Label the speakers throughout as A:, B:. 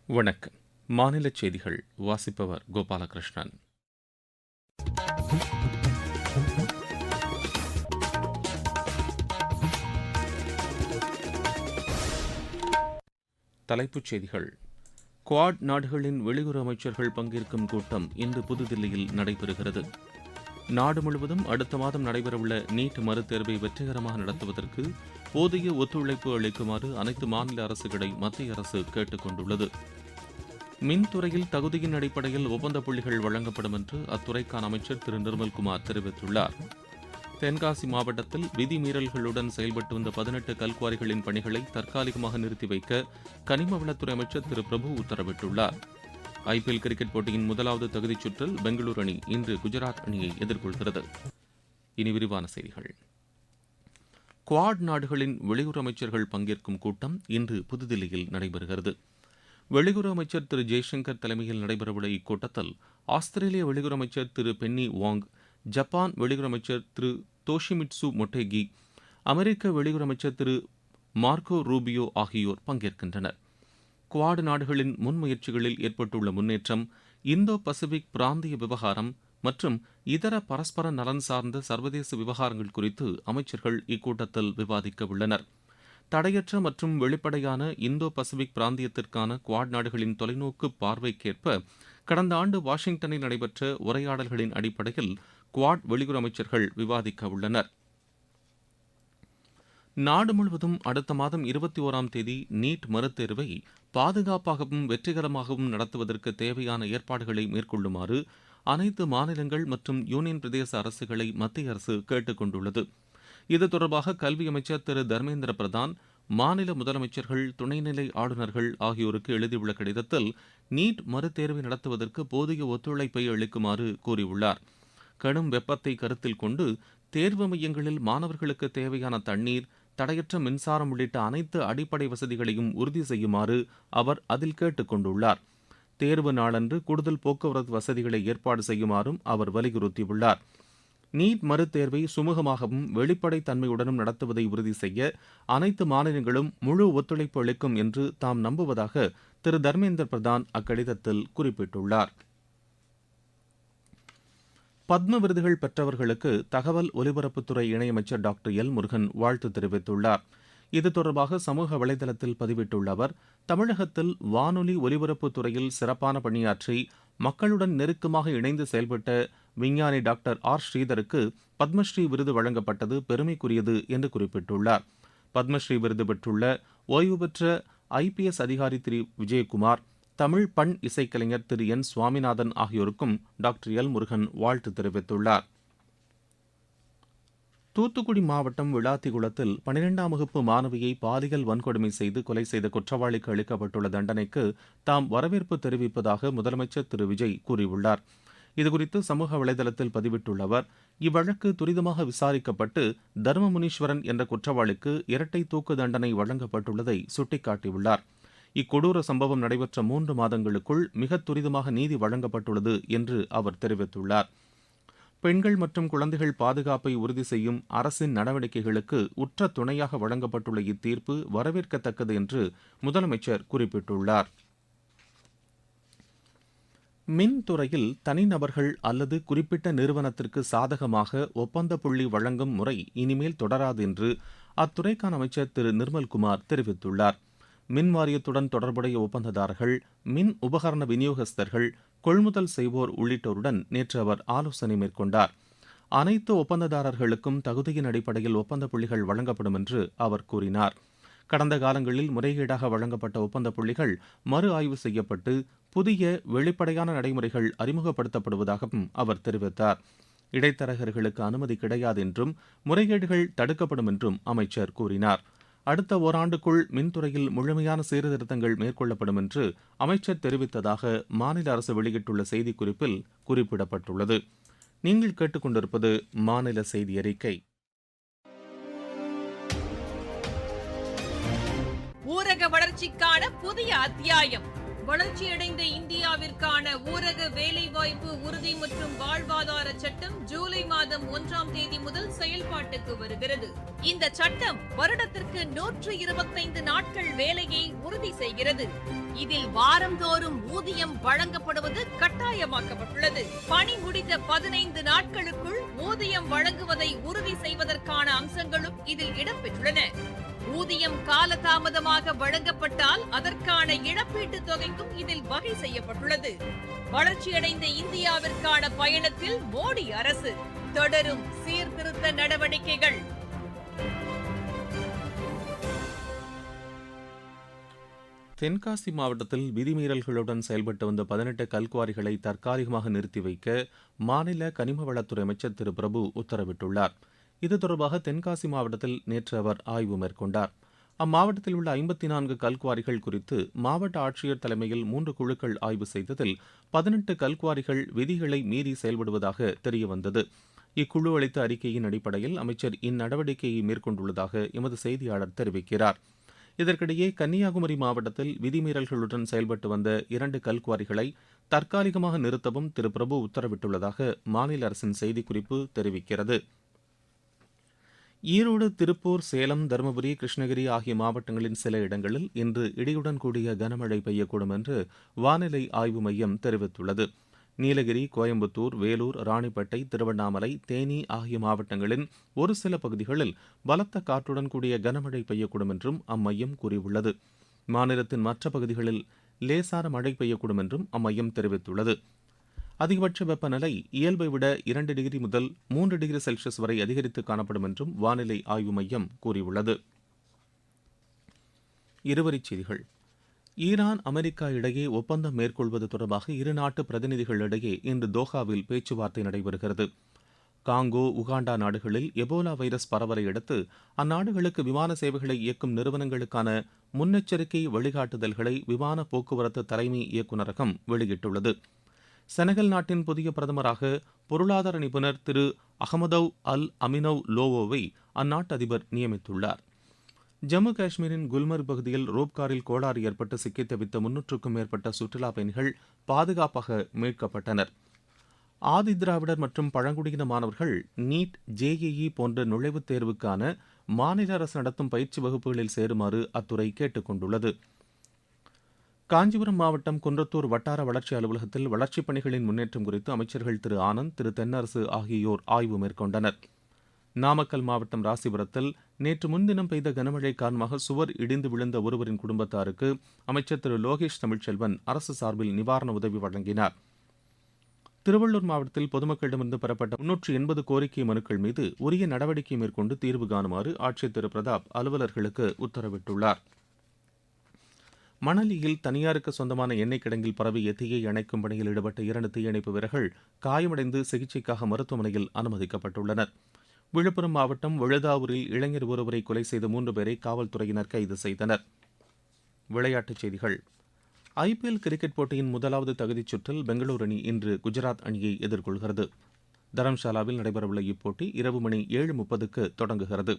A: வணக்கம். மாநில செய்திகள் வாசிப்பவர் கோபாலகிருஷ்ணன். தலைப்புச் செய்திகள். குவாட் நாடுகளின் வெளியுறவு அமைச்சர்கள் பங்கேற்கும் கூட்டம் இன்று புதுதில்லியில் நடைபெறுகிறது. நாடு முழுவதும் அடுத்த மாதம் நடைபெறவுள்ள நீட் மறுதேர்வை வெற்றிகரமாக நடத்துவதற்கு போதிய ஒத்துழைப்பு அளிக்குமாறு அனைத்து மாநில அரசுகளை மத்திய அரசு கேட்டுக் கொண்டுள்ளது. மின்துறையில் தகுதியின் அடிப்படையில் ஒப்பந்த புள்ளிகள் வழங்கப்படும் என்று அத்துறைக்கான அமைச்சர் திரு நிர்மல்குமார் தெரிவித்துள்ளார். தென்காசி மாவட்டத்தில் விதிமீறல்களுடன் செயல்பட்டு வந்த 18 கல்குவாரிகளின் பணிகளை தற்காலிகமாக நிறுத்தி வைக்க கனிம வளத்துறை அமைச்சர் திரு பிரபு உத்தரவிட்டுள்ளார். IPL கிரிக்கெட் போட்டியின் முதலாவது தகுதிச் சுற்றில் பெங்களூரு அணி இன்று குஜராத் அணியை எதிர்கொள்கிறது. இனி விரிவான செய்திகள். குவாட் நாடுகளின் வெளியுறவு அமைச்சர்கள் பங்கேற்கும் கூட்டம் இன்று புதுதில்லியில் நடைபெறுகிறது. வெளியுறவு அமைச்சர் திரு ஜெய்சங்கர் தலைமையில் நடைபெறவுள்ள இக்கூட்டத்தில் ஆஸ்திரேலிய வெளியுறவு அமைச்சர் திரு பென்னி வாங், ஜப்பான் வெளியுறவு அமைச்சர் திரு தோஷிமிட்சு மொட்டேகி, அமெரிக்க வெளியுறவு அமைச்சர் திரு மார்க்கோ ரூபியோ ஆகியோர் பங்கேற்கின்றனர். குவாட் நாடுகளின் முன்முயற்சிகளில் ஏற்பட்டுள்ள முன்னேற்றம், இந்தோ பசிபிக் பிராந்திய விவகாரம் மற்றும் இதர பரஸ்பர நலன் சார்ந்த சர்வதேச விவகாரங்கள் குறித்து அமைச்சர்கள் இக்கூட்டத்தில் விவாதிக்க உள்ளனர். தடையற்ற மற்றும் வெளிப்படையான இந்தோ பசிபிக் பிராந்தியத்திற்கான குவாட் நாடுகளின் தொலைநோக்கு பார்வைக்கேற்ப கடந்த ஆண்டு வாஷிங்டனில் நடைபெற்ற உரையாடல்களின் அடிப்படையில் குவாட் வெளியுறவு அமைச்சர்கள் விவாதிக்க உள்ளனர். நாடு முழுவதும் அடுத்த மாதம் 21ஆம் தேதி நீட் மறுதேர்வை பாதுகாப்பாகவும் வெற்றிகரமாகவும் நடத்துவதற்கு தேவையான ஏற்பாடுகளை மேற்கொள்ளுமாறு அனைத்து மாநிலங்கள் மற்றும் யூனியன் பிரதேச அரசுகளை மத்திய அரசு கேட்டுக் கொண்டுள்ளது. இது தொடர்பாக கல்வி அமைச்சர் திரு தர்மேந்திர பிரதான் மாநில முதலமைச்சர்கள், துணைநிலை ஆளுநர்கள் ஆகியோருக்கு எழுதியுள்ள கடிதத்தில் நீட் மறுதேர்வை நடத்துவதற்கு போதிய ஒத்துழைப்பை அளிக்குமாறு கூறியுள்ளார். கடும் வெப்பத்தை கருத்தில் கொண்டு தேர்வு மையங்களில் மாணவர்களுக்கு தேவையான தண்ணீர், தடையற்ற மின்சாரம் உள்ளிட்ட அனைத்து அடிப்படை வசதிகளையும் உறுதி செய்யுமாறு அவர் அதில் கேட்டுக் கொண்டுள்ளார். தேர்வு நாளன்று கூடுதல் போக்குவரத்து வசதிகளை ஏற்பாடு செய்யுமாறும் அவர் வலியுறுத்தியுள்ளார். நீட் மறுதேர்வை சுமூகமாகவும் வெளிப்படைத் தன்மையுடனும் நடத்துவதை உறுதி செய்ய அனைத்து மாநிலங்களும் முழு ஒத்துழைப்பு அளிக்கும் என்று தாம் நம்புவதாக திரு தர்மேந்திர பிரதான் அக்கடிதத்தில் குறிப்பிட்டுள்ளார். பத்ம விருதுகள் பெற்றவர்களுக்கு தகவல் ஒலிபரப்புத்துறை இணையமைச்சர் டாக்டர் எல் முருகன் வாழ்த்து தெரிவித்துள்ளார். இது தொடர்பாக சமூக வலைதளத்தில் பதிவிட்டுள்ள அவர், தமிழகத்தில் வானொலி ஒலிபரப்புத் துறையில் சிறப்பான பணியாற்றி மக்களுடன் நெருக்கமாக இணைந்து செயல்பட்ட விஞ்ஞானி டாக்டர் ஆர் ஸ்ரீதருக்கு பத்மஸ்ரீ விருது வழங்கப்பட்டது பெருமைக்குரியது என்று குறிப்பிட்டுள்ளார். பத்மஸ்ரீ விருது பெற்றுள்ள ஓய்வு பெற்ற IPS அதிகாரி திரு விஜயகுமார், தமிழ் பண் இசைக்கலைஞர் திரு என் சுவாமிநாதன் ஆகியோருக்கும் டாக்டர் எல் முருகன் வாழ்த்து தெரிவித்துள்ளார். தூத்துக்குடி மாவட்டம் விளாத்திகுளத்தில் 12ஆம் வகுப்பு மாணவியை பாலியல் வன்கொடுமை செய்து கொலை செய்த குற்றவாளிக்கு அளிக்கப்பட்டுள்ள தண்டனைக்கு தாம் வரவேற்பு தெரிவிப்பதாக முதலமைச்சர் திரு விஜய் கூறியுள்ளார். இதுகுறித்து சமூக வலைதளத்தில் பதிவிட்டுள்ள அவர், இவ்வழக்கு துரிதமாக விசாரிக்கப்பட்டு தர்மமுனீஸ்வரன் என்ற குற்றவாளிக்கு இரட்டை தூக்கு தண்டனை வழங்கப்பட்டுள்ளதை சுட்டிக்காட்டியுள்ளார். இக்கொடூர சம்பவம் நடைபெற்ற 3 மாதங்களுக்குள் மிக துரிதமாக நீதி வழங்கப்பட்டுள்ளது என்று அவர் தெரிவித்துள்ளார். பெண்கள் மற்றும் குழந்தைகள் பாதுகாப்பை உறுதி செய்யும் அரசின் நடவடிக்கைகளுக்கு உற்ற துணையாக வழங்கப்பட்டுள்ள இத்தீர்ப்பு வரவேற்கத்தக்கது என்று முதலமைச்சர் குறிப்பிட்டுள்ளார். மின்துறையில் தனிநபர்கள் அல்லது குறிப்பிட்ட நிறுவனத்திற்கு சாதகமாக ஒப்பந்த புள்ளி வழங்கும் முறை இனிமேல் தொடராது என்று அத்துறைக்கான அமைச்சர் திரு நிர்மல்குமார் தெரிவித்துள்ளார். மின் வாரியத்துடன் தொடர்புடைய ஒப்பந்ததாரர்கள், மின் உபகரண விநியோகஸ்தர்கள், கொள்முதல் செய்வோர் உள்ளிட்டோருடன் நேற்று அவர் ஆலோசனை மேற்கொண்டார். அனைத்து ஒப்பந்ததாரர்களுக்கும் தகுதியின் அடிப்படையில் ஒப்பந்த புள்ளிகள் வழங்கப்படும் என்று அவர் கூறினார். கடந்த காலங்களில் முறைகேடாக வழங்கப்பட்ட ஒப்பந்த புள்ளிகள் மறு ஆய்வு செய்யப்பட்டு புதிய வெளிப்படையான நடைமுறைகள் அறிமுகப்படுத்தப்படுவதாகவும் அவர் தெரிவித்தார். இடைத்தரகர்களுக்கு அனுமதி கிடையாது என்றும் முறைகேடுகள் தடுக்கப்படும் என்றும் அமைச்சர் கூறினார். அடுத்த ஓராண்டுக்குள் மின்துறையில் முழுமையான சீர்திருத்தங்கள் மேற்கொள்ளப்படும் என்று அமைச்சர் தெரிவித்ததாக மாநில அரசு வெளியிட்டுள்ள செய்திக்குறிப்பில் குறிப்பிடப்பட்டுள்ளது. நீங்கள் கேட்டுக்கொண்டிருப்பது மாநில செய்தி அறிக்கை.
B: ஊரக வளர்ச்சிக்கான புதிய அத்தியாயம். வளர்ச்சியடைந்த இந்தியாவிற்கான ஊரக வேலைவாய்ப்பு உறுதி மற்றும் வாழ்வாதார சட்டம் ஜூலை மாதம் 1ஆம் தேதி முதல் செயல்பாட்டுக்கு வருகிறது. இந்த சட்டம் வருடத்திற்கு 125 நாட்கள் வேலையை உறுதி செய்கிறது. இதில் வாரந்தோறும் ஊதியம் வழங்கப்படுவது கட்டாயமாக்கப்பட்டுள்ளது. பணி முடிந்த 15 நாட்களுக்குள் ஊதியம் வழங்குவதை உறுதி செய்வதற்கான அம்சங்களும் இதில் இடம்பெற்றுள்ளன. ஊதியம் காலதாமதமாக வழங்கப்பட்டால் அதற்கான இழப்பீட்டுத் தொகைக்கும் இதில் வகை செய்யப்பட்டுள்ளது. வளர்ச்சியடைந்த இந்தியாவிற்கான பயணத்தில் மோடி அரசு தொடரும் சீர்திருத்த நடவடிக்கைகள்.
A: தென்காசி மாவட்டத்தில் விதிமீறல்களுடன் செயல்பட்டு வந்த 18 கல்குவாரிகளை தற்காலிகமாக நிறுத்தி வைக்க மாநில கனிம வளத்துறை அமைச்சர் திரு பிரபு உத்தரவிட்டுள்ளார். இது தொடர்பாக தென்காசி மாவட்டத்தில் நேற்று அவர் ஆய்வு மேற்கொண்டார். அம்மாவட்டத்தில் உள்ள 54 கல்குவாரிகள் குறித்து மாவட்ட ஆட்சியர் தலைமையில் 3 குழுக்கள் ஆய்வு செய்ததில் 18 கல்குவாரிகள் விதிகளை மீறி செயல்படுவதாக தெரியவந்தது. இக்குழு அளித்த அறிக்கையின் அடிப்படையில் அமைச்சர் இந்நடவடிக்கையை மேற்கொண்டுள்ளதாக எமது செய்தியாளர் தெரிவிக்கிறார். இதற்கிடையே கன்னியாகுமரி மாவட்டத்தில் விதிமீறல்களுடன் செயல்பட்டு வந்த 2 கல்குவாரிகளை தற்காலிகமாக நிறுத்தவும் திரு பிரபு உத்தரவிட்டுள்ளதாக மாநில அரசின் செய்திக்குறிப்பு தெரிவிக்கிறது. ஈரோடு, திருப்பூர், சேலம், தருமபுரி, கிருஷ்ணகிரி ஆகிய மாவட்டங்களின் சில இடங்களில் இன்று இடியுடன் கூடிய கனமழை பெய்யக்கூடும் என்று வானிலை ஆய்வு மையம் தெரிவித்துள்ளது. நீலகிரி, கோயம்புத்தூர், வேலூர், ராணிப்பேட்டை, திருவண்ணாமலை, தேனி ஆகிய மாவட்டங்களின் ஒரு சில பகுதிகளில் பலத்த காற்றுடன் கூடிய கனமழை பெய்யக்கூடும் என்றும் அம்மையம் கூறியுள்ளது. மாநிலத்தின் மற்ற பகுதிகளில் லேசான மழை பெய்யக்கூடும் என்றும் அம்மையம் தெரிவித்துள்ளது. அதிகபட்ச வெப்பநிலை இயல்பை விட 2 டிகிரி முதல் 3 டிகிரி செல்சியஸ் வரை அதிகரித்து காணப்படும் என்றும் வானிலை ஆய்வு மையம் கூறியுள்ளது. இருவரிச் செய்திகள். ஈரான், அமெரிக்கா இடையே ஒப்பந்தம் மேற்கொள்வது தொடர்பாக இரு நாட்டு பிரதிநிதிகளிடையே இன்று தோஹாவில் பேச்சுவார்த்தை நடைபெறுகிறது. காங்கோ, உகாண்டா நாடுகளில் எபோலா வைரஸ் பரவலை அடுத்து அந்நாடுகளுக்கு விமான சேவைகளை இயக்கும் நிறுவனங்களுக்கான முன்னெச்சரிக்கை வழிகாட்டுதல்களை விமான போக்குவரத்து தலைமை இயக்குநரகம் வெளியிட்டுள்ளது. செனகல் நாட்டின் புதிய பிரதமராக பொருளாதார நிபுணர் திரு அகமதவ் அல் அமினவ் லோவோவை அந்நாட்டு அதிபர் நியமித்துள்ளார். ஜம்மு காஷ்மீரின் குல்மர்க் பகுதியில் ரோப்காரில் கோளாறு ஏற்பட்டு சிக்கித் தவித்த 300க்கும் மேற்பட்ட சுற்றுலா பயணிகள் பாதுகாப்பாக மீட்கப்பட்டனர். ஆதி திராவிடர் மற்றும் பழங்குடியின மாணவர்கள் நீட், ஜேஇஇ போன்ற நுழைவுத் தேர்வுக்கான மாநில அரசு நடத்தும் பயிற்சி வகுப்புகளில் சேருமாறு அத்துறை கேட்டுக் கொண்டுள்ளது. காஞ்சிபுரம் மாவட்டம் குன்றத்தூர் வட்டார வளர்ச்சி அலுவலகத்தில் வளர்ச்சிப் பணிகளின் முன்னேற்றம் குறித்து அமைச்சர்கள் திரு ஆனந்த், திரு தென்னரசு ஆகியோர் ஆய்வு மேற்கொண்டனர். நாமக்கல் மாவட்டம் ராசிபுரத்தில் நேற்று முன்தினம் பெய்த கனமழை காரணமாக சுவர் இடிந்து விழுந்த ஒருவரின் குடும்பத்தாருக்கு அமைச்சர் திரு லோகேஷ் தமிழ்ச்செல்வன் அரசு சார்பில் நிவாரண உதவி வழங்கினார். திருவள்ளூர் மாவட்டத்தில் பொதுமக்களிடமிருந்து பெறப்பட்ட 380 கோரிக்கை மனுக்கள் மீது உரிய நடவடிக்கை மேற்கொண்டு தீர்வு காணுமாறு ஆட்சியர் திரு பிரதாப் அலுவலர்களுக்கு உத்தரவிட்டுள்ளார். மணலியில் தனியாருக்கு சொந்தமான எண்ணெய் கிடங்கில் பரவிய தீயை அணைக்கும் பணியில் ஈடுபட்ட 2 தீயணைப்பு வீரர்கள் காயமடைந்து சிகிச்சைக்காக மருத்துவமனையில் அனுமதிக்கப்பட்டுள்ளனர். விழுப்புரம் மாவட்டம் விழுதாவூரில் இளைஞர் ஒருவரை கொலை செய்த 3 பேரை காவல்துறையினர் கைது செய்தனர். விளையாட்டுச் செய்திகள். ஐபிஎல் கிரிக்கெட் போட்டியின் முதலாவது தகுதிச் சுற்றில் பெங்களூரு அணி இன்று குஜராத் அணியை எதிர்கொள்கிறது. தரம்சாலாவில் நடைபெறவுள்ள இப்போட்டி இரவு மணி 7:30க்கு தொடங்குகிறது.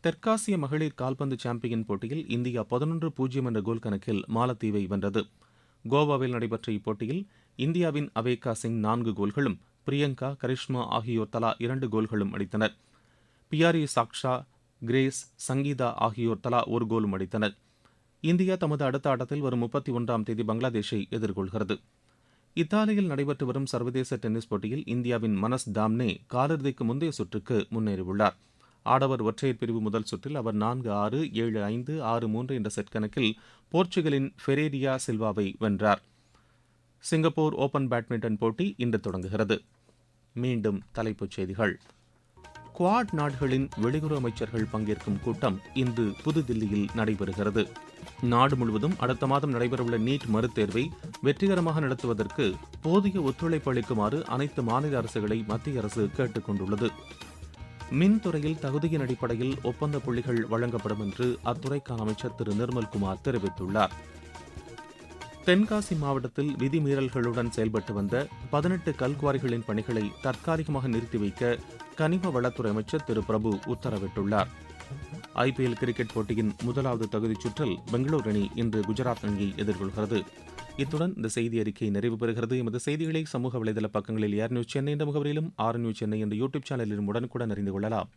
A: தெற்காசிய மகளிர் கால்பந்து சாம்பியன் போட்டியில் இந்தியா 11-0 என்ற கோல் கணக்கில் மாலத்தீவை வென்றது. கோவாவில் நடைபெற்ற இப்போட்டியில் இந்தியாவின் அவேகா சிங் 4 கோல்களும், பிரியங்கா, கரிஷ்மா ஆகியோர் தலா 2 கோல்களும் அடித்தனர். பியாரி சாக்ஷா, கிரேஸ், சங்கீதா ஆகியோர் தலா 1 கோலும் அடித்தனர். இந்தியா தமது அடுத்த ஆட்டத்தில் வரும் 31ஆம் தேதி பங்களாதேஷை எதிர்கொள்கிறது. இத்தாலியில் நடைபெற்று வரும் சர்வதேச டென்னிஸ் போட்டியில் இந்தியாவின் மனஸ் தாம்னே காலிறுதிக்கு முந்தைய சுற்றுக்கு முன்னேறியுள்ளார். ஆடவர் ஒற்றையர் பிரிவு முதல் சுற்றில் அவர் 4-6, 7-5, 6-3 என்ற செட் கணக்கில் போர்ச்சுகலின் ஃபெரேரியா சில்வாவை வென்றார். சிங்கப்பூர் ஓபன் பேட்மிண்டன் போட்டி இன்று தொடங்குகிறது. மீண்டும் தலைப்புச் செய்திகள். குவாட் நாடுகளின் வெளியுறவு அமைச்சர்கள் பங்கேற்கும் கூட்டம் இன்று புதுதில்லியில் நடைபெறுகிறது. நாடு முழுவதும் அடுத்த மாதம் நடைபெறவுள்ள நீட் மறுதேர்வை வெற்றிகரமாக நடத்துவதற்கு போதிய ஒத்துழைப்பு அளிக்குமாறு அனைத்து மாநில அரசுகளை மத்திய அரசு கேட்டுக் கொண்டுள்ளது. மின்துறையில் தகுதியின் அடிப்படையில் ஒப்பந்த புள்ளிகள் வழங்கப்படும் என்று அத்துறைக்கான அமைச்சர் திரு நிர்மல்குமார் தெரிவித்துள்ளார். தென்காசி மாவட்டத்தில் விதிமீறல்களுடன் செயல்பட்டு வந்த 18 கல்குவாரிகளின் பணிகளை தற்காலிகமாக நிறுத்தி வைக்க கனிம வளத்துறை அமைச்சர் திரு பிரபு உத்தரவிட்டுள்ளார். ஐபிஎல் கிரிக்கெட் போட்டியின் முதலாவது தகுதிச் சுற்றில் பெங்களூரு அணி இன்று குஜராத் அணியை எதிர்கொள்கிறது. இத்துடன் இந்த செய்தி அறிக்கை நிறைவு பெறுகிறது. எமது செய்திகளை சமூக வலைதள பக்கங்களில் ஏர் நியூஸ் சென்னை என்ற முகவரியிலும், ஆர் நியூஸ் சென்னை என்ற யூடியூப் சேனலிலும் உடனுக்குடன் அறிந்து கொள்ளலாம்.